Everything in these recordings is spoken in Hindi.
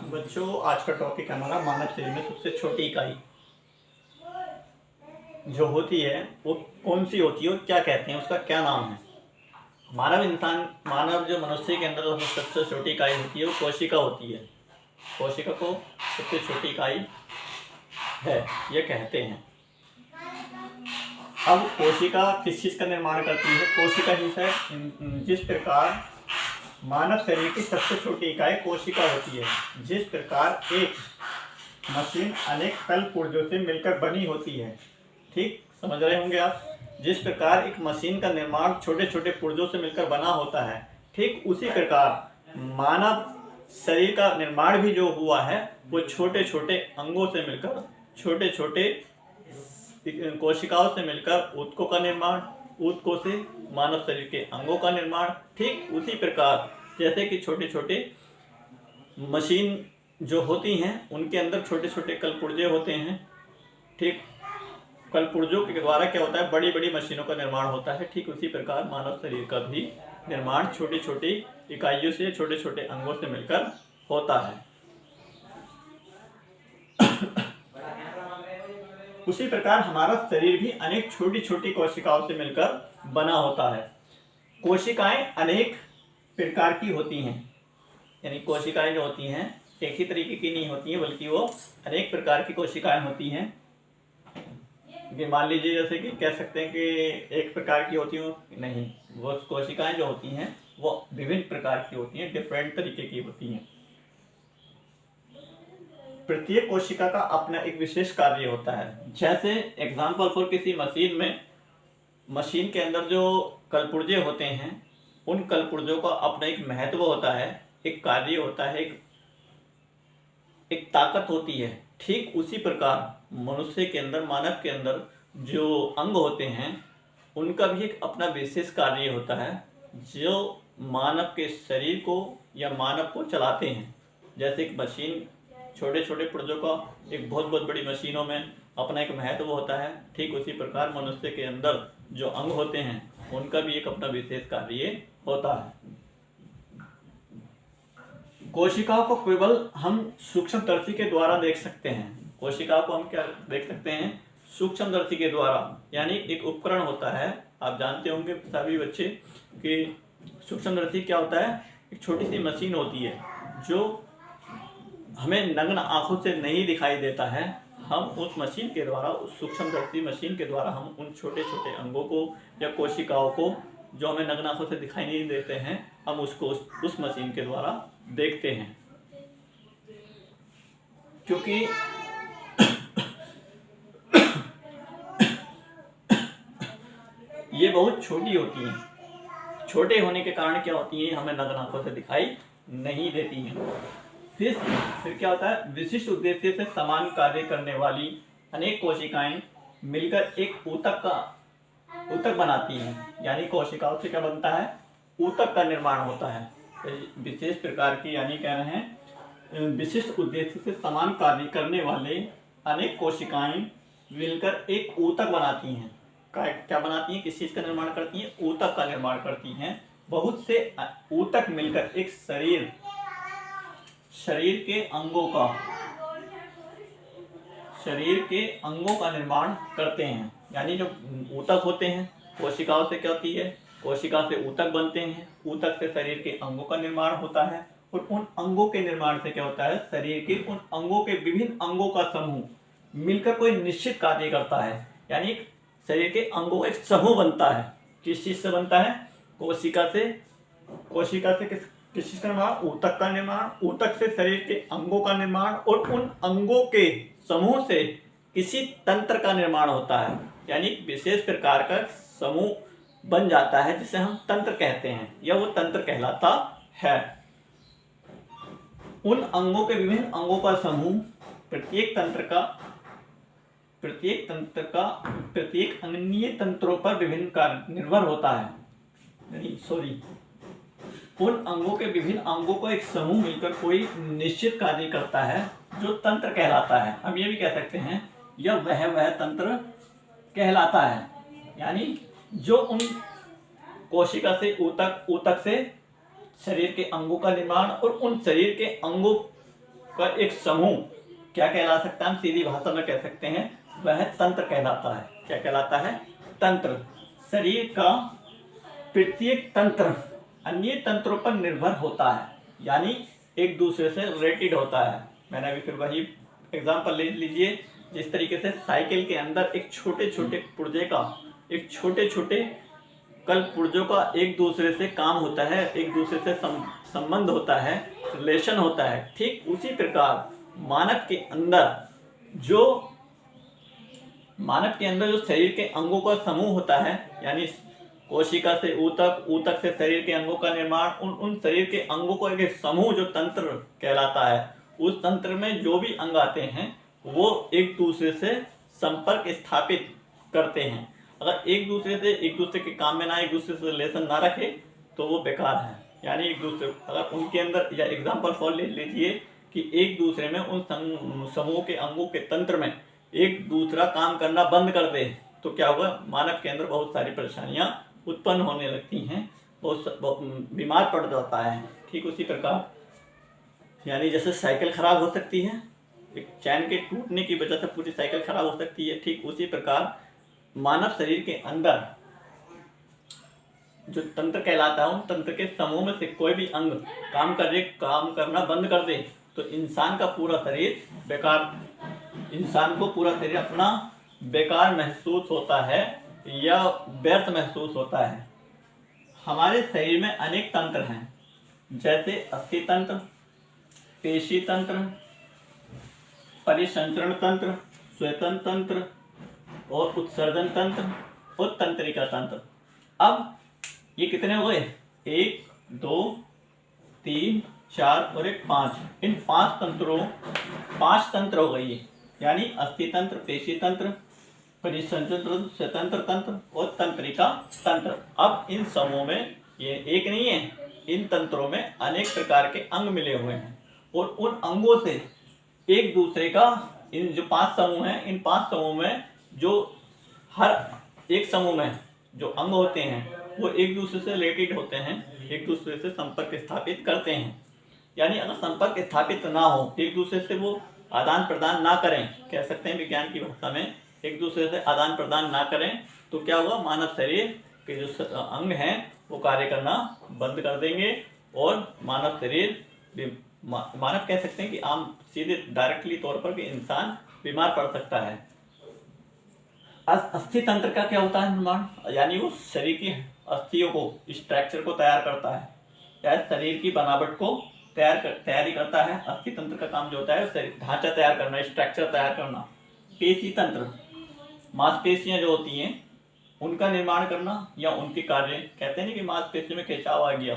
बच्चों, आज का टॉपिक हमारा मानव शरीर में सबसे छोटी इकाई जो होती है वो कौन सी होती है और क्या कहते हैं, उसका क्या नाम है। मानव जो मनुष्य के अंदर सबसे छोटी इकाई होती है वो कोशिका होती है। कोशिका को सबसे छोटी इकाई है ये कहते हैं। अब कोशिका किस चीज़ का निर्माण करती है? कोशिका ही है। जिस प्रकार मानव शरीर की सबसे छोटी इकाई कोशिका होती है, जिस प्रकार एक मशीन अनेक कल पुर्जों से मिलकर बनी होती है, ठीक समझ रहे होंगे आप। जिस प्रकार एक मशीन का निर्माण छोटे छोटे पुर्जों से मिलकर बना होता है, ठीक उसी प्रकार मानव शरीर का निर्माण भी जो हुआ है वो छोटे छोटे अंगों से मिलकर, छोटे छोटे कोशिकाओं से मिलकर ऊतकों का निर्माण, ऊतकों से मानव शरीर के अंगों का निर्माण। ठीक उसी प्रकार जैसे कि छोटे छोटे मशीन जो होती हैं उनके अंदर छोटे छोटे कलपुर्जे होते हैं। ठीक कलपुर्जों के द्वारा क्या होता है, बड़ी बड़ी मशीनों का निर्माण होता है। ठीक उसी प्रकार मानव शरीर का भी निर्माण छोटी छोटी इकाइयों से, छोटे छोटे अंगों से मिलकर होता है। उसी प्रकार हमारा शरीर भी अनेक छोटी छोटी कोशिकाओं से मिलकर बना होता है। कोशिकाएं अनेक प्रकार की होती हैं, यानी कोशिकाएं जो होती हैं एक ही तरीके की नहीं होती हैं, बल्कि वो अनेक प्रकार की कोशिकाएं होती हैं। मान लीजिए जैसे कि कह सकते हैं कि एक प्रकार की होती हो, नहीं, वो कोशिकाएं जो होती हैं वो विभिन्न प्रकार की होती हैं, डिफरेंट तरीके की होती हैं। प्रत्येक कोशिका का अपना एक विशेष कार्य होता है। जैसे एग्जाम्पल फॉर किसी मशीन के अंदर जो कलपुर्जे होते हैं, उन कलपुर्जों का अपना एक महत्व होता है, एक कार्य होता है, एक ताकत होती है। ठीक उसी प्रकार मनुष्य के अंदर, मानव के अंदर जो अंग होते हैं उनका भी एक अपना विशेष कार्य होता है, जो मानव के शरीर को या मानव को चलाते हैं। जैसे एक मशीन छोटे छोटे पुर्जों का एक बहुत बहुत बड़ी मशीनों में अपना एक महत्व होता है, ठीक उसी प्रकार मनुष्य के अंदर जो अंग होते हैं उनका भी एक अपना विशेष कार्य होता है। कोशिकाओं को केवल हम सूक्ष्मदर्शी के द्वारा देख सकते हैं। कोशिकाओं को हम क्या देख सकते हैं? सूक्ष्मदर्शी के द्वारा, यानी एक उपकरण होता है। आप जानते होंगे सभी बच्चे कि सूक्ष्मदर्शी क्या होता है? एक छोटी सी मशीन होती है जो हमें नग्न आंखों से नहीं दिखाई देता है। हम उस मशीन के द्वारा, उस सूक्ष्मदर्शी मशीन के द्वारा हम उन छोटे छोटे अंगों को या कोशिकाओं को जो हमें नग्न आंखों से दिखाई नहीं देते हैं, हम उसको उस मशीन के द्वारा देखते हैं। क्योंकि ये बहुत छोटी होती हैं, छोटे होने के कारण क्या होती हैं, हमें नग्न आंखों से दिखाई नहीं देती हैं। फिर क्या होता है? विशिष्ट उद्देश्य से समान कार्य करने वाली अनेक कोशिकाएं मिलकर एक ऊतक बनाती हैं। यानी कोशिकाओं से क्या बनता है? ऊतक का निर्माण होता है। विशेष प्रकार की, यानी कह रहे हैं विशिष्ट उद्देश्य से समान कार्य करने वाले अनेक कोशिकाएं मिलकर एक ऊतक बनाती हैं। क्या बनाती हैं? किस चीज का निर्माण करती हैं? ऊतक का निर्माण करती हैं। बहुत से ऊतक मिलकर एक शरीर के अंगों का निर्माण करते हैं। यानी जो ऊतक होते हैं, कोशिकाओं से क्या होती है? कोशिका से ऊतक बनते हैं, ऊतक से शरीर के अंगों का निर्माण होता है, और उन अंगों के निर्माण से क्या होता है? शरीर के उन अंगों के विभिन्न अंगों का समूह मिलकर कोई निश्चित कार्य करता है। यानी शरीर के अंगों का एक समूह बनता है। किस चीज से बनता है? कोशिका से किस चीज का निर्माण? ऊतक का निर्माण। ऊतक से शरीर के अंगों का निर्माण, और उन अंगों के समूह से किसी तंत्र का निर्माण होता है। यानी विशेष प्रकार का समूह बन जाता है जिसे हम तंत्र कहते हैं, या वो तंत्र कहलाता है। उन अंगों के विभिन्न अंगों का समूह प्रत्येक अन्य तंत्रों पर विभिन्न कार्य निर्भर होता है। उन अंगों के विभिन्न अंगों का एक समूह मिलकर कोई निश्चित कार्य करता है जो तंत्र कहलाता है। हम ये भी कह सकते हैं यह वह तंत्र कहलाता है। यानी जो उन कोशिका से ऊतक से शरीर के अंगों का निर्माण, और उन शरीर के अंगों का एक समूह क्या कहला सकता है, हम सीधी भाषा में कह सकते हैं वह तंत्र कहलाता है। क्या कहलाता है? तंत्र। शरीर का प्रत्येक तंत्र अन्य तंत्रों पर निर्भर होता है, यानी एक दूसरे से रिलेटेड होता है। मैंने अभी फिर वही एग्जांपल ले लीजिए, जिस तरीके से साइकिल के अंदर एक छोटे छोटे पुर्जे का, एक छोटे छोटे कल पुर्जों का एक दूसरे से काम होता है, एक दूसरे से संबंध होता है, रिलेशन होता है। ठीक उसी प्रकार मानव के अंदर जो शरीर के अंगों का समूह होता है, यानी कोशिका से ऊतक, ऊतक से शरीर के अंगों का निर्माण, उन शरीर के अंगों को एक समूह जो तंत्र कहलाता है, उस तंत्र में जो भी अंग आते हैं वो एक दूसरे से संपर्क स्थापित करते हैं। अगर एक दूसरे के काम में ना, एक दूसरे से रिलेशन ना रखे तो वो बेकार है। यानी एक दूसरे, अगर उनके अंदर, या एग्जाम्पल फॉर ले लीजिए कि एक दूसरे में उन समूह के अंगों के तंत्र में एक दूसरा काम करना बंद कर दे तो क्या होगा, मानव के अंदर बहुत सारी परेशानियां उत्पन्न होने लगती हैं, बहुत बीमार पड़ जाता है। ठीक उसी प्रकार, यानी जैसे साइकिल खराब हो सकती है, एक चैन के टूटने की वजह से पूरी साइकिल खराब हो सकती है, ठीक उसी प्रकार मानव शरीर के अंदर जो तंत्र कहलाता है, उन तंत्र के समूह में से कोई भी अंग काम करना बंद कर दे तो इंसान का पूरा शरीर बेकार, इंसान को पूरा शरीर अपना बेकार महसूस होता है या व्यर्थ महसूस होता है। हमारे शरीर में अनेक तंत्र हैं, जैसे अस्थि तंत्र, पेशी तंत्र, परिसंचरण तंत्र, श्वेतन तंत्र और उत्सर्जन तंत्र और तंत्रिका तंत्र। अब ये कितने हो गए? 1, 2, 3, 4 और 1 5। इन 5 तंत्र हो गई है, यानी अस्थि तंत्र, पेशी तंत्र, परिसंचरण तंत्र, स्वतंत्र तंत्र और तंत्रिका तंत्र। अब इन समूह में ये एक नहीं है, इन तंत्रों में अनेक प्रकार के अंग मिले हुए हैं और उन अंगों से एक दूसरे का, इन जो 5 समूह हैं, इन 5 समूह में जो हर एक समूह में जो अंग होते हैं वो एक दूसरे से रिलेटेड होते हैं, एक दूसरे से संपर्क स्थापित करते हैं। यानी अगर संपर्क स्थापित ना हो, एक दूसरे से वो आदान प्रदान ना करें, कह सकते हैं विज्ञान की भाषा में, एक दूसरे से आदान प्रदान ना करें तो क्या होगा, मानव शरीर के जो अंग हैं वो कार्य करना बंद कर देंगे और मानव शरीर, मानव कह सकते हैं कि आम सीधे डायरेक्टली तौर पर कि इंसान बीमार पड़ सकता है। अस्थि तंत्र का क्या होता है निर्माण, यानी वो शरीर की अस्थियों को, स्ट्रक्चर को तैयार करता है, या शरीर की बनावट को तैयारी करता है। अस्थि तंत्र का काम जो होता है ढांचा तैयार करना, स्ट्रक्चर तैयार करना। पेशी तंत्र, मांसपेशियां जो होती हैं उनका निर्माण करना या उनके कार्य, कहते हैं कि मांसपेशियों में खिंचाव आ गया,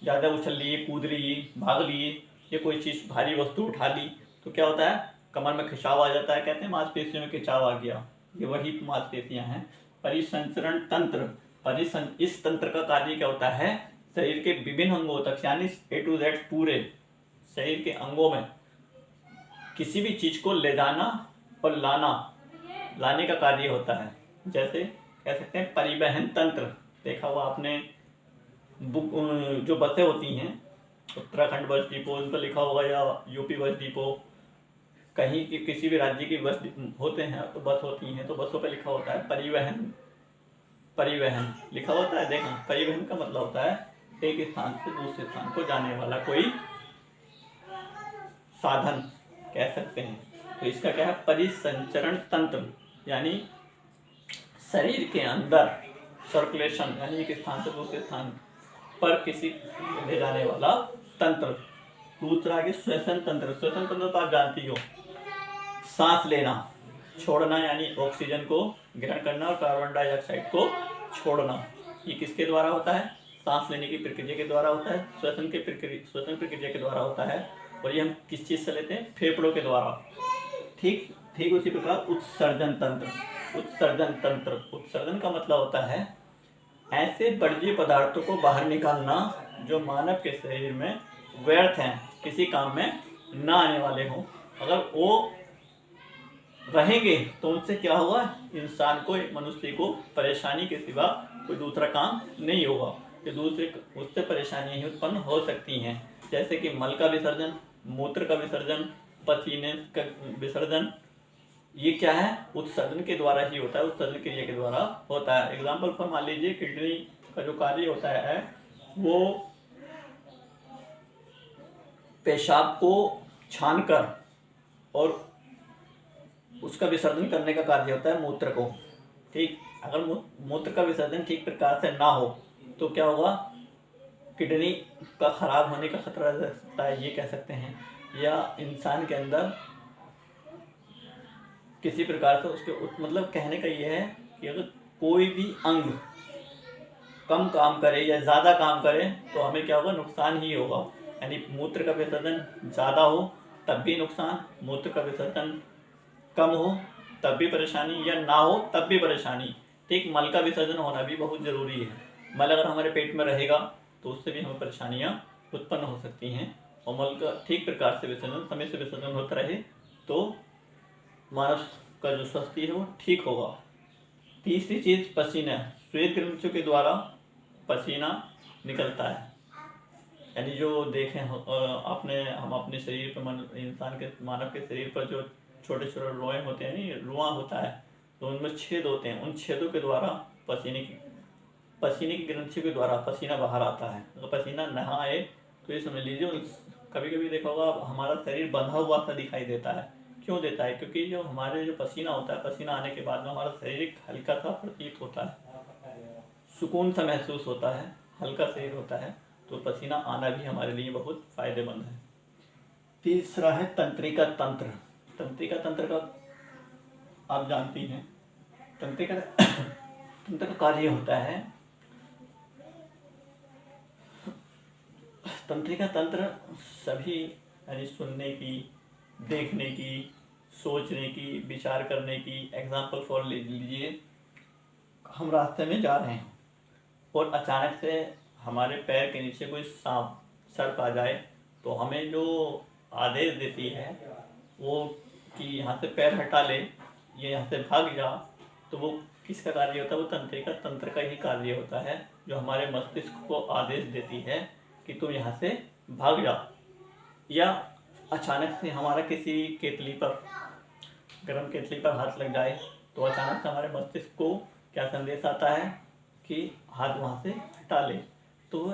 ज़्यादा उछल लिए, कूद लिए, भाग लिए, ये कोई चीज़ भारी वस्तु उठा ली तो क्या होता है, कमर में खिंचाव आ जाता है, कहते हैं मांसपेशियों में खिंचाव आ गया। ये वही मांसपेशियां हैं। परिसंचरण तंत्र, इस तंत्र का कार्य क्या होता है, शरीर के विभिन्न अंगों तक, यानी A to Z पूरे शरीर के अंगों में किसी भी चीज को ले जाना और लाने का कार्य होता है। जैसे कह सकते हैं परिवहन तंत्र, देखा हुआ आपने जो बसें होती हैं, उत्तराखंड बस डिपो उस पर लिखा होगा, या यूपी बस डिपो, कहीं की किसी भी राज्य की बस होते हैं तो बस होती हैं, तो बसों पे लिखा होता है परिवहन लिखा होता है। देखो, परिवहन का मतलब होता है एक स्थान से दूसरे स्थान को जाने वाला कोई साधन कह सकते हैं। तो इसका क्या है, परिसंचरण तंत्र, यानी शरीर के अंदर सर्कुलेशन, यानी एक स्थान से दूसरे स्थान पर किसी ले जाने वाला तंत्र। दूसरा आगे श्वसन तंत्र। श्वसन तंत्र तो आप जानती हो, सांस लेना छोड़ना, यानी ऑक्सीजन को ग्रहण करना और कार्बन डाइऑक्साइड को छोड़ना। ये किसके द्वारा होता है, सांस लेने की प्रक्रिया के द्वारा होता है, श्वसन प्रक्रिया के द्वारा होता है। और ये हम किस चीज से लेते हैं, फेफड़ों के द्वारा। ठीक उसी प्रकार उत्सर्जन तंत्र, उत्सर्जन का मतलब होता है ऐसे वर्ज्य पदार्थों को बाहर निकालना जो मानव के शरीर में व्यर्थ हैं, किसी काम में ना आने वाले हों। अगर वो रहेंगे तो उनसे क्या होगा, इंसान को, मनुष्य को परेशानी के सिवा कोई दूसरा काम नहीं होगा, कि दूसरे उससे परेशानियां ही उत्पन्न हो सकती हैं। जैसे कि मल का विसर्जन, मूत्र का विसर्जन, पसीने का विसर्जन, ये क्या है, उत्सर्जन के द्वारा ही होता है, उत्सर्जन क्रिया के द्वारा होता है। एग्जाम्पल फॉर मान लीजिए किडनी का जो कार्य होता है वो पेशाब को छानकर और उसका विसर्जन करने का कार्य होता है मूत्र को। ठीक, अगर मूत्र का विसर्जन ठीक प्रकार से ना हो तो क्या होगा, किडनी का खराब होने का खतरा रह सकता है, ये कह सकते हैं। या इंसान के अंदर किसी प्रकार से उसके मतलब कहने का ये है कि अगर कोई भी अंग कम काम करे या ज़्यादा काम करे तो हमें क्या होगा, नुकसान ही होगा। यानी मूत्र का विसर्जन ज़्यादा हो तब भी नुकसान, मूत्र का विसर्जन कम हो तब भी परेशानी, या ना हो तब भी परेशानी। ठीक, मल का विसर्जन होना भी बहुत ज़रूरी है। मल अगर हमारे पेट में रहेगा तो उससे भी हमें परेशानियाँ उत्पन्न हो सकती हैं। और मल का ठीक प्रकार से विसर्जन, समय से विसर्जन होता रहे तो मानव का जो स्वास्थ्य है वो ठीक होगा। तीसरी चीज़ पसीना, श्वेत ग्रंथियों के द्वारा पसीना निकलता है। यानी जो देखें आपने, हम अपने शरीर पर, इंसान के, मानव के शरीर पर जो छोटे छोटे रोए होते हैं, नहीं रुआं होता है, तो उनमें छेद होते हैं, उन छेदों के द्वारा पसीने की ग्रंथियों के द्वारा पसीना बाहर आता है। अगर पसीना ना आए तो ये समझ लीजिए, कभी कभी देखा होगा हमारा शरीर बंधा हुआ सा दिखाई देता है। क्यों देता है, क्योंकि जो हमारे जो पसीना होता है, पसीना आने के बाद में हमारा शरीर हल्का सा प्रतीत होता है, सुकून सा महसूस होता है, हल्का शरीर होता है, तो पसीना आना भी हमारे लिए बहुत फायदेमंद है। तीसरा है तंत्रिका तंत्र। तंत्रिका तंत्र का आप जानती हैं, तंत्रिका तंत्र का कार्य होता है, तंत्रिका तंत्र सभी, यानी सुनने की, देखने की, सोचने की, विचार करने की। एग्जाम्पल फॉर लीजिए, हम रास्ते में जा रहे हैं और अचानक से हमारे पैर के नीचे कोई सांप, सर्प आ जाए तो हमें जो आदेश देती है वो कि यहाँ से पैर हटा ले, ये यहाँ से भाग जा, तो वो किसका कार्य होता है, वो तंत्रिका तंत्र का ही कार्य होता है, जो हमारे मस्तिष्क को आदेश देती है कि तुम यहाँ से भाग जा। या अचानक से हमारा किसी केतली पर, गर्म केतली पर हाथ लग जाए तो अचानक से हमारे मस्तिष्क को क्या संदेश आता है कि हाथ वहाँ से हटा ले। तो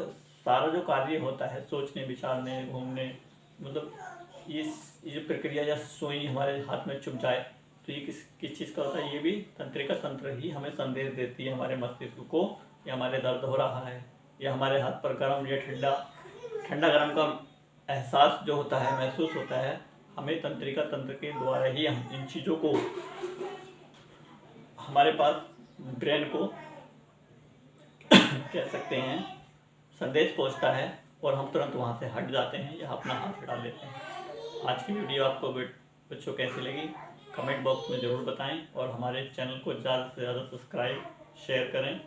सारा जो कार्य होता है, सोचने, विचारने, घूमने, मतलब ये प्रक्रिया, या सुई हमारे हाथ में चुभ जाए तो ये किस चीज़ का होता है, ये भी तंत्रिका तंत्र ही हमें संदेश देती है हमारे मस्तिष्क को, या हमारे दर्द हो रहा है, या हमारे हाथ पर गर्म या ठंडा गर्म का एहसास जो होता है, महसूस होता है, हमें तंत्रिका तंत्र के द्वारा ही हम इन चीज़ों को, हमारे पास ब्रेन को कह सकते हैं, संदेश पहुंचता है और हम तुरंत वहां से हट जाते हैं या अपना हाथ हटा लेते हैं। आज की वीडियो आपको बच्चों कैसी लगी कमेंट बॉक्स में ज़रूर बताएं, और हमारे चैनल को ज़्यादा से ज़्यादा सब्सक्राइब, शेयर करें,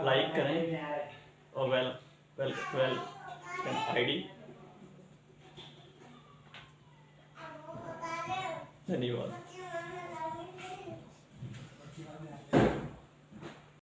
लाइक करें, और वेल आईडी। धन्यवाद।